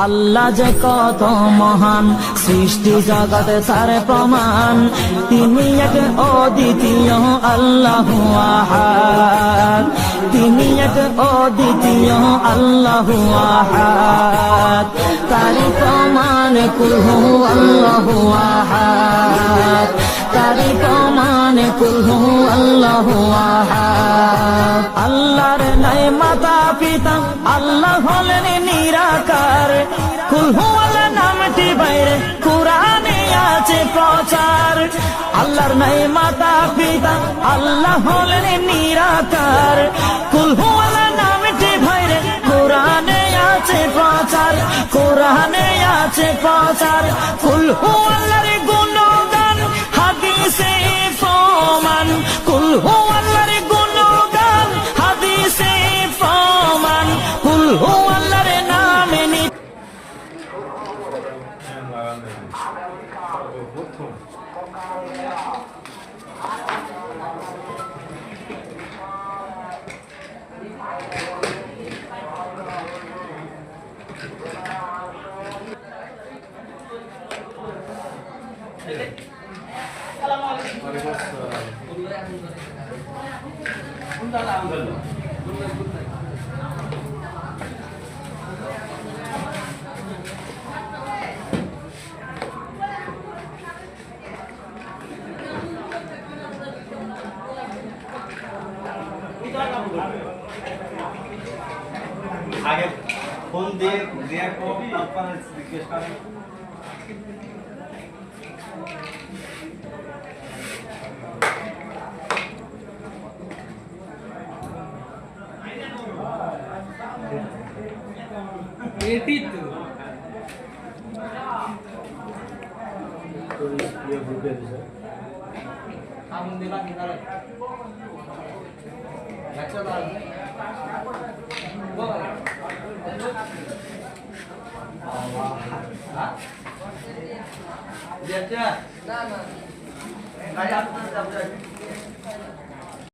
আল্লাহ যে কত মহান, সৃষ্টি জগতে তার প্রমাণ। তিনি এক অদ্বিতীয় আল্লাহু আহাদ, তিনি এক অদ্বিতীয় আল্লাহু আহাদ। তারি প্রমাণ কুল হু আল্লাহু আহাদ, তারি প্রমাণ কুল হু আল্লাহু আহাদ। আল্লাহর নাই মাতা পিতা, আল্লাহ হলেন নিরাকার। কুল হু আল্লাহ নামটি বাইরে কুরআনে আছে প্রচার। আল্লাহর নাই মাতা পিতা, আল্লাহ হলেন নিরাকার। কুল হু আল্লাহ নামটি বাইরে কুরআনে আছে প্রচার, কুরআনে আছে প্রচার। কুল হু আল্লাহর গুণগান হাদিসে প্রমাণ, কুল হু আল্লাহর গুণগান হাদিসে প্রমাণ। কুল হু আল্লাহর নামে আগে ফোন দিয়ে আপনারা জিজ্ঞেস করেন। এটি তো আগুন দিলা কি করে আচ্ছা দাও বল হ্যাঁ দেখতে না না গাড়ি আপনার যাব